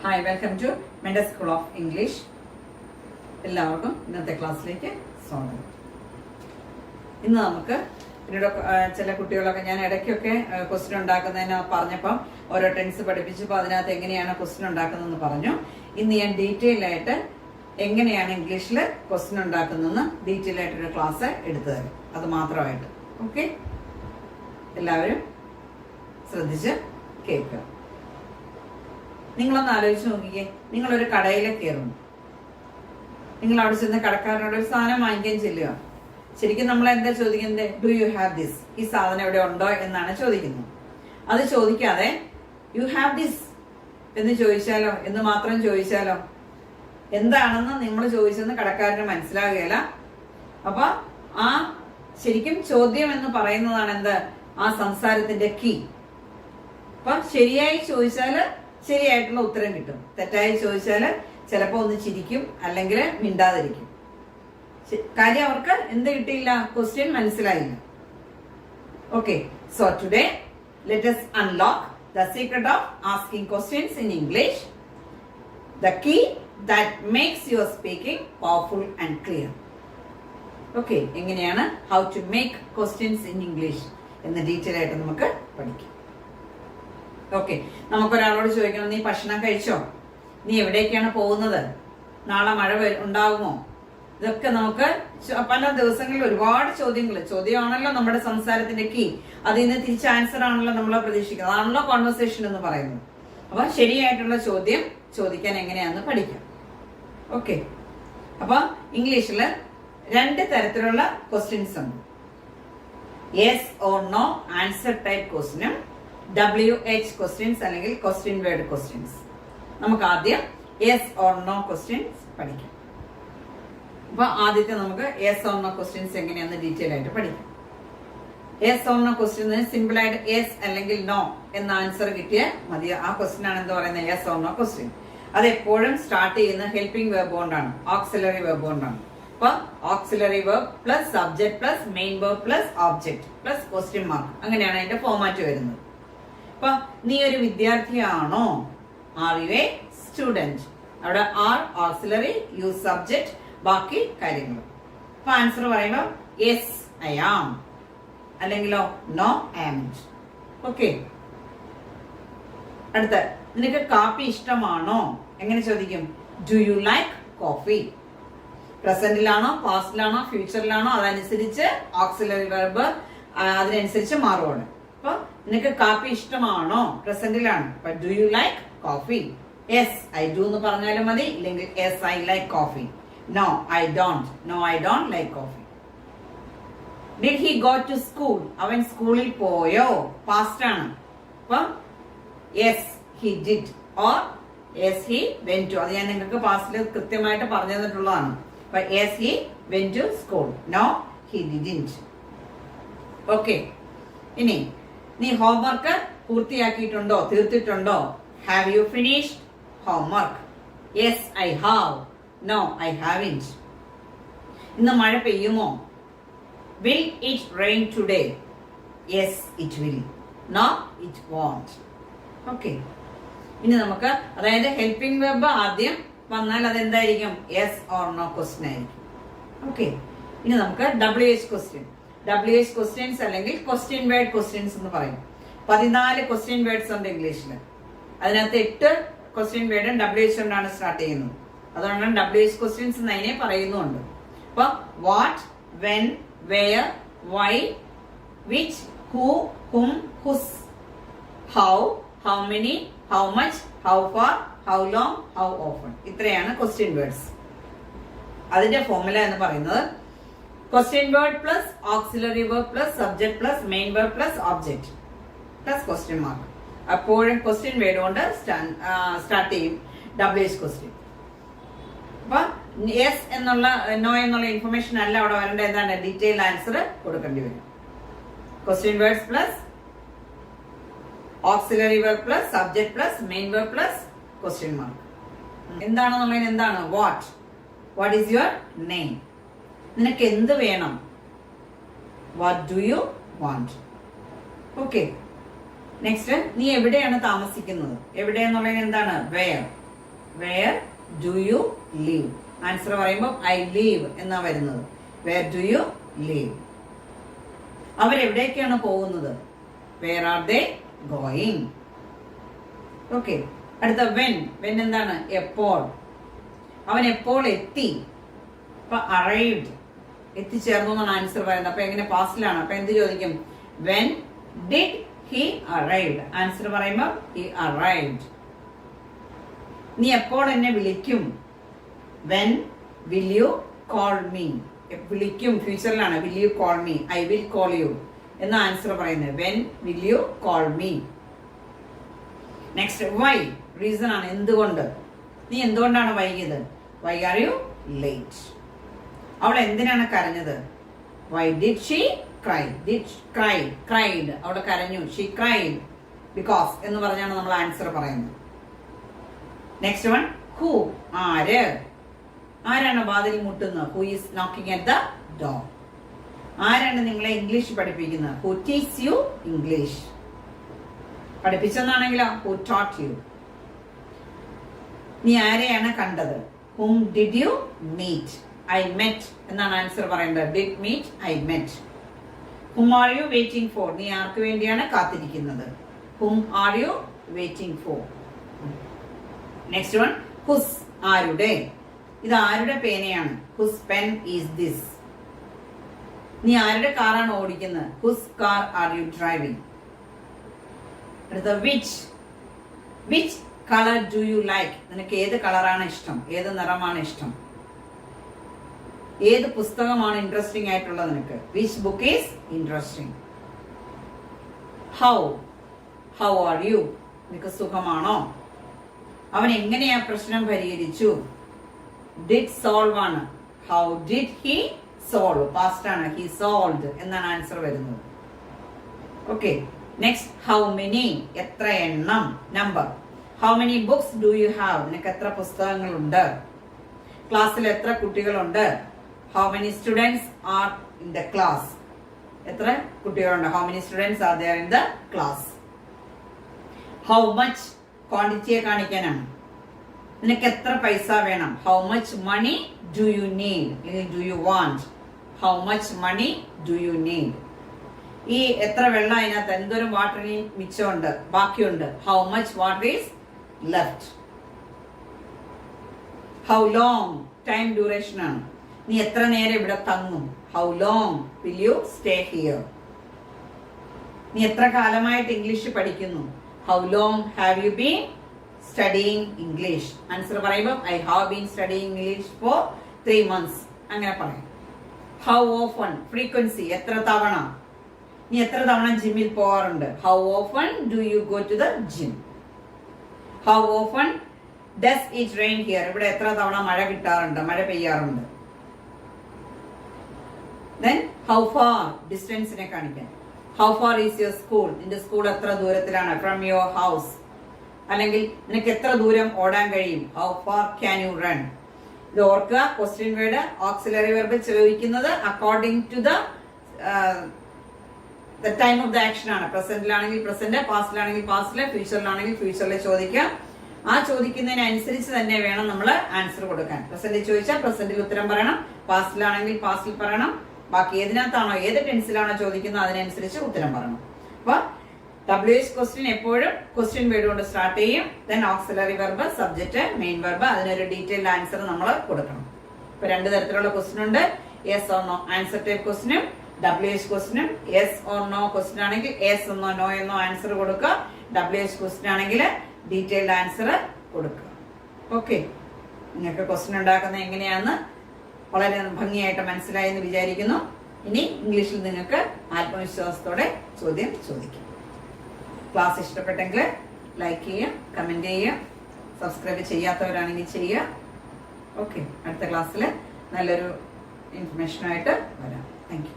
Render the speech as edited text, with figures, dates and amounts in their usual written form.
Hi, welcome to Mendes school of English. എല്ലാവർക്കും ഇന്നത്തെ ക്ലാസ്സിലേക്ക് സ്വാഗതം. ഇന്ന് നമുക്ക് പിന്നീട് ചില കുട്ടികളൊക്കെ ഞാൻ ഇടയ്ക്കൊക്കെ ക്വസ്റ്റ്യൻ ഉണ്ടാക്കുന്നതിന് പറഞ്ഞപ്പം ഓരോ ടെൻസ് പഠിപ്പിച്ചപ്പോൾ അതിനകത്ത് എങ്ങനെയാണ് ക്വസ്റ്റ്യൻ ഉണ്ടാക്കുന്നതെന്ന് പറഞ്ഞു. ഇന്ന് ഞാൻ ഡീറ്റെയിൽ ആയിട്ട് എങ്ങനെയാണ് ഇംഗ്ലീഷിൽ ക്വസ്റ്റ്യൻ ഉണ്ടാക്കുന്നതെന്ന് ഡീറ്റെയിൽ ആയിട്ടൊരു ക്ലാസ് എടുത്തു തരും. അത് മാത്രമായിട്ട്. ഓക്കെ, എല്ലാവരും ശ്രദ്ധിച്ച് കേൾക്കുക. നിങ്ങളൊന്ന് ആലോചിച്ച് നോക്കിക്കേ, നിങ്ങളൊരു കടയിലേക്ക് കയറുന്നു. നിങ്ങൾ അവിടെ ചെന്ന് കടക്കാരനോട് ഒരു സാധനം വാങ്ങിക്കാൻ ചെല്ലുക. ശരിക്കും നമ്മൾ എന്താ ചോദിക്കുന്നത്? Do you have this? ഈ സാധനം ഇവിടെ ഉണ്ടോ എന്നാണ് ചോദിക്കുന്നത്. അത് ചോദിക്കാതെ യു ഹാവ് ദിസ് എന്ന് ചോദിച്ചാലോ, എന്ന് മാത്രം ചോദിച്ചാലോ, എന്താണെന്ന് നിങ്ങൾ ചോദിച്ചെന്ന് കടക്കാരന് മനസ്സിലാകുകയില്ല. അപ്പൊ ആ ശരിക്കും ചോദ്യം എന്ന് പറയുന്നതാണ് എന്ത്? ആ സംസാരത്തിന്റെ കീ. അപ്പൊ ശരിയായി ചോദിച്ചാല് ശരിയായിട്ടുള്ള ഉത്തരം കിട്ടും. തെറ്റായി ചോദിച്ചാല് ചിലപ്പോ ഒന്ന് ചിരിക്കും, അല്ലെങ്കിൽ മിണ്ടാതിരിക്കും. കാര്യം അവർക്ക് എന്ത് കിട്ടിയില്ല? ക്വസ്റ്റ്യൻ മനസ്സിലായില്ല. Okay, so today let us unlock the secret of asking questions in English, the key that makes your speaking powerful and clear. Okay, എങ്ങനെയാണ് how to make questions in English എന്ന് ഡീറ്റെയിൽ ആയിട്ട് നമുക്ക് പഠിക്കാം. Okay, നമുക്കൊരാളോട് ചോദിക്കണം, നീ ഭക്ഷണം കഴിച്ചോ? നീ എവിടേക്കാണ് പോകുന്നത്? നാളെ മഴ ഉണ്ടാകുമോ? ഇതൊക്കെ നമുക്ക് പല ദിവസങ്ങളിൽ ഒരുപാട് ചോദ്യമാണല്ലോ നമ്മുടെ സംസാരത്തിന്റെ കീ. അതിൽ നിന്ന് തിരിച്ച് ആൻസർ ആണല്ലോ നമ്മൾ പ്രതീക്ഷിക്കുന്നത്. അതാണല്ലോ കോൺവെർസേഷൻ എന്ന് പറയുന്നത്. അപ്പൊ ശരിയായിട്ടുള്ള ചോദ്യം ചോദിക്കാൻ എങ്ങനെയാണെന്ന് പഠിക്കാം. ഓക്കെ, അപ്പൊ ഇംഗ്ലീഷില് 2 തരത്തിലുള്ള ക്വസ്റ്റ്യൻസ് ഉണ്ട്. Yes or no answer type ക്വസ്റ്റ്യനും WH ക്വസ്റ്റ്യൻസ് അല്ലെങ്കിൽ ക്വസ്റ്റ്യൻ വേർഡ് ക്വസ്റ്റ്യൻസ്. നമുക്ക് ആദ്യം യെസ് ഓർ നോ ക്വസ്റ്റ്യൻസ് പഠിക്കാം. അപ്പൊ ആദ്യത്തെ നമുക്ക് യെസ് ഓർ നോ ക്വസ്റ്റ്യൻസ് എങ്ങനെയാന്ന് ഡീറ്റെയിൽ ആയിട്ട് പഠിക്കാം. Yes or no question simple ആയിട്ട് യെസ് അല്ലെങ്കിൽ നോ എന്ന ആൻസർ കിട്ടിയാൽ മതി. ആ ക്വസ്റ്റ്യൻ ആണ് എന്താ പറയുന്നത്? Yes or no question. അത് എപ്പോഴും സ്റ്റാർട്ട് ചെയ്യുന്ന ഹെൽപ്പിംഗ് വെർബ് കൊണ്ടാണ്, ഓക്സിലറി വെർബ് കൊണ്ടാണ്. അപ്പൊ auxiliary verb plus subject plus main verb plus object plus question mark, അങ്ങനെയാണ് അതിന്റെ ഫോർമാറ്റ് വരുന്നത്. അപ്പൊ നീ ഒരു വിദ്യാർത്ഥിയാണോ? Are you a student? അവിടെ ആർ ഓക്സിലറി, യു സബ്ജക്ട്, ബാക്കി കാര്യങ്ങൾ. അപ്പൊ ആൻസർ പറയുമ്പോ യെസ് ഐ ആം, അല്ലെങ്കിലോ നോ ഐ ആംന്റ്. ഓക്കെ, അടുത്ത, നിനക്ക് കാപ്പി ഇഷ്ടമാണോ? എങ്ങനെ ചോദിക്കും? Do you like coffee? പ്രസന്റിലാണോ, പാസ്റ്റിലാണോ, ഫ്യൂച്ചറിലാണോ, അതനുസരിച്ച് ഓക്സിലറി വെർബ് അതിനനുസരിച്ച് മാറുവാണ്. അപ്പൊ നിനക്ക് കാപ്പി ഇഷ്ടമാണോ? പ്രസന്റിലാണ്. അപ്പൊ do you like coffee? Yes I do എന്ന് പറഞ്ഞാലും മതി, ഇല്ലെങ്കിൽ yes I like coffee. No I don't, no I don't like coffee. Did he go to school? അവൻ സ്കൂളിൽ പോയോ? പാസ്റ്റ് ആണ്. അപ്പൊ yes he did or yes he went to. അത് ഞാൻ നിങ്ങൾക്ക് പാസ്റ്റിൽ കൃത്യമായിട്ട് പറഞ്ഞു തന്നിട്ടുള്ളതാണ്. അപ്പൊ yes he went to school, no he didn't. Okay, ഇനി നീ ഹോംവർക്ക് പൂർത്തിയാക്കിയിട്ടുണ്ടോ, തീർത്തിട്ടുണ്ടോ? Have you finished homework? Yes I have, no I haven't. ഇന്ന് മഴ പെയ്യുമോ? Will it rain today? Yes it will, no it won't. Okay, ഇനി നമുക്ക്, അതായത് ഹെൽപ്പിംഗ് വെർബ് ആദ്യം വന്നാൽ അതെന്തായിരിക്കും? യെസ് ഓർ നോ ക്വസ്റ്റ്യൻ ആയിരിക്കും. ഓക്കെ, ഇനി നമുക്ക് WH ക്വസ്റ്റ്യൻ. WH ക്വസ്റ്റ്യൻസ് അല്ലെങ്കിൽ ക്വസ്റ്റ്യൻ വേർഡ് ക്വസ്റ്റ്യൻസ് എന്ന് പറയും. 14 ക്വസ്റ്റ്യൻ വേർഡ്സ് ഉണ്ട് ഇംഗ്ലീഷിൽ. അതിനകത്ത് 8 ക്വസ്റ്റ്യൻ വേർഡും WH കൊണ്ടാണ് സ്റ്റാർട്ട് ചെയ്യുന്നത്. അതുകൊണ്ടാണ് WH ക്വസ്റ്റ്യൻസ് എന്ന് അതിനെ പറയുന്നുണ്ട്. അപ്പൊ what, when, wear, why, which, who, whom, whose, how, how many, how much, how far, how long, how often. ഇത്രയാണ് ക്വസ്റ്റ്യൻ വേർഡ്സ്. അതിന്റെ ഫോർമുല എന്ന് പറയുന്നത് question word plus auxiliary verb plus subject plus main verb plus object plus question mark. അപ്പോഴും question word കൊണ്ട് start ചെയ്യും WH question. അപ്പൊ yes എന്നുള്ള no എന്നുള്ള ഇൻഫർമേഷൻ അല്ല അവിടെ വരേണ്ട. എന്താണ്? ഡീറ്റെയിൽ ആൻസർ കൊടുക്കേണ്ടി വരും. Question words plus auxiliary verb plus subject plus main verb plus question mark. എന്താണെന്നുള്ളതിന് എന്താണ്? What is your name? നിനക്ക് എന്ത് വേണം? What do you want? Okay, next, നീ എവിടെയാണ് താമസിക്കുന്നത്? എവിടെയെന്നുള്ളതിന് എന്താണ്? Where. Where do you live. Answer പറയുമ്പോൾ ഐ ലീവ് എന്നാ വരുന്നത്. Where do you live. അവരെവിടേക്കാണ് പോകുന്നത്? Where are they going. Okay, അടുത്ത വെൻ. വെൻ എന്താണ്? എപ്പോൾ. അവൻ എപ്പോൾ എത്തി? അപ്പൊ അറൈവ്ഡ്, എത്തിച്ചേർന്നു എന്നാണ് ആൻസർ പറയുന്നത്. അപ്പൊ എങ്ങനെ പാസ്റ്റിലാണ്? അപ്പൊ എന്ത് ചോദിക്കും? When did he arrived. Answer പറയുമ്പോൾ ഹി അറൈവ്ഡ്. നീ എപ്പോൾ എന്നെ വിളിക്കും? When will you call me. വിളിക്കും ഫ്യൂച്ചറിലാണ്. Will you call me? I will call you എന്ന ആൻസർ പറയുന്നത്. When will you call me. Next why. Reason ആണ്. എന്തുകൊണ്ട്? നീ എന്തുകൊണ്ടാണ് വൈകിയത്? Why are you late. അവൾ എന്തിനാണ് കരഞ്ഞത്? Why did she cry. Did cry, cried. അവൾ കരഞ്ഞു. ഷീ ക്രൈഡ് ബിക്കോസ് എന്ന് പറഞ്ഞാണ് നമ്മൾ ആൻസർ പറയുന്നത്. Next one who. ആര്. ആരാണ് വാതിൽ മുട്ടുന്നത്? Who is knocking at the door. ആരാണ് നിങ്ങളെ ഇംഗ്ലീഷ് പഠിപ്പിക്കുന്നത്? Who teach you English. പഠിപ്പിച്ചെന്നാണെങ്കിലോ ഹു ടോട്ട് യു. നീ ആരെയാണ് കണ്ടത്? Whom did you meet. I met എന്നാണ് ആൻസർ പറയേണ്ടത്. Did meet, I met. Whom are you waiting for. നീ ആർക്ക് വേണ്ടിയാണ് കാത്തിരിക്കുന്നത്? Whom are you waiting for. Next one whose. ആരുടെ. ഇത് ആരുടെ പേനയാണ്? Whose pen is this. നീ ആരുടെ കാറാണ് ഓടിക്കുന്നത്? Whose car are you driving. അടുത്ത which. Which colour do you like. നിനക്ക് ഏത് കളറാണ് ഇഷ്ടം? ഏത് നിറമാണ് ഇഷ്ടം? ഏത് പുസ്തകമാണ് ഇൻട്രസ്റ്റിംഗ് ആയിട്ടുള്ളത് നിനക്ക്? Which book is interesting. How. How are you. നിനക്ക് സുഖമാണോ? അവൻ എങ്ങനെയാ പ്രശ്നം പരിഹരിച്ചു? ഡിഡ് സോൾവ് ആണ്. How did he solve. Past ആണ്. ഹി സോൾവ്ഡ് എന്നാണ് ആൻസർ വരുന്നത്. Okay, next how many. എത്ര എണ്ണം. Number. How many books do you have. നിനക്ക് എത്ര പുസ്തകങ്ങളുണ്ട്? ക്ലാസ്സിൽ എത്ര കുട്ടികളുണ്ട്? How many students are in the class. എത്ര കുട്ടികളുണ്ട്? How many students are there in the class. How much. ക്വാണ്ടിറ്റിയെ കാണിക്കാനാണ്. നിനക്ക് എത്ര പൈസ വേണം? How much money do you need അല്ലെങ്കിൽ do you want. How much money do you need. ഈ എത്ര വെള്ളം അതിനകത്ത് എന്തോരം വാട്ടറിന് മിച്ചമുണ്ട്, ബാക്കിയുണ്ട്? How much water is left. How long. Time duration ആണ്. നീ എത്ര നേരം ഇവിടെ തങ്ങും? How long will you stay here. നീ എത്ര കാലമായിട്ട് ഇംഗ്ലീഷ് പഠിക്കുന്നു? How long have you been studying English. Answer പറയുമ്പോൾ I have been studying English for 3 months. അങ്ങനെ പറയും. How often. ഫ്രീക്വൻസി. എത്ര തവണ. നീ എത്ര തവണ ജിമ്മിൽ പോകാറുണ്ട്? How often do you go to the gym. How often does it rain here. ഇവിടെ എത്ര തവണ മഴ കിട്ടാറുണ്ട്, മഴ പെയ്യാറുണ്ട്? Then how far. ഡിസ്റ്റൻസിനെ കാണിക്കാൻ. How far is your school. നിന്റെ സ്കൂൾ എത്ര ദൂരത്തിലാണ്? From your house. അല്ലെങ്കിൽ നിനക്ക് എത്ര ദൂരം ഓടാൻ കഴിയും? How far can you run. ഇത് ഓർക്കുക. ക്വസ്റ്റ്യൻ വേർഡ് ഓക്സിലറി വെർബ് ചോദിക്കുന്നത് according to the time of the action ആണ്. പ്രസന്റിലാണെങ്കിൽ പ്രസന്റ്, പാസ്റ്റിലാണെങ്കിൽ പാസ്റ്റില്, ഫ്യൂച്ചറിലാണെങ്കിൽ ഫ്യൂച്ചറിൽ ചോദിക്കാം. ആ ചോദിക്കുന്നതിനനുസരിച്ച് തന്നെ വേണം നമ്മൾ ആൻസർ കൊടുക്കാൻ. പ്രസന്റിൽ ചോദിച്ചാൽ പ്രസന്റിൽ ഉത്തരം പറയണം, പാസ്റ്റിലാണെങ്കിൽ പാസ്റ്റിൽ പറയണം. ബാക്കി ഏതിനകത്താണോ, ഏത് ടെൻസിലാണോ ചോദിക്കുന്നത് അതിനനുസരിച്ച് ഉത്തരം പറയണം. അപ്പൊ WH ക്വസ്റ്റ്യൻ എപ്പോഴും ക്വസ്റ്റ്യൻ വേർഡ് കൊണ്ട് സ്റ്റാർട്ട് ചെയ്യും. Then auxiliary verb, subject, main verb, അതിനൊരു ഡീറ്റെയിൽഡ് ആൻസർ നമ്മൾ കൊടുക്കണം. ഇപ്പൊ 2 തരത്തിലുള്ള ക്വസ്റ്റ്യൻ ഉണ്ട്. Yes or no answer type ക്വസ്റ്റ്യനും WH ക്വസ്റ്റ്യനും. യെസ് ഓർ നോ ക്വസ്റ്റ്യൻ ആണെങ്കിൽ യെസ് എന്നോ നോ എന്നോ ആൻസർ കൊടുക്കുക. WH ക്വസ്റ്റ്യൻ ആണെങ്കിൽ ഡീറ്റെയിൽഡ് ആൻസർ കൊടുക്കുക. ഓക്കെ, നിങ്ങൾക്ക് ക്വസ്റ്റ്യൻ ഉണ്ടാക്കുന്നത് എങ്ങനെയാണെന്ന് വളരെ ഭംഗിയായിട്ട് മനസ്സിലായി എന്ന് വിചാരിക്കുന്നു. ഇനി ഇംഗ്ലീഷിൽ നിങ്ങൾക്ക് ആത്മവിശ്വാസത്തോടെ ചോദ്യം ചോദിക്കാം. ക്ലാസ് ഇഷ്ടപ്പെട്ടെങ്കിൽ ലൈക്ക് ചെയ്യുക, കമന്റ് ചെയ്യുക, സബ്സ്ക്രൈബ് ചെയ്യാത്തവരാണെങ്കിൽ ചെയ്യുക. ഓക്കെ, അടുത്ത ക്ലാസ്സിൽ നല്ലൊരു ഇൻഫർമേഷനായിട്ട് വരാം. Thank you.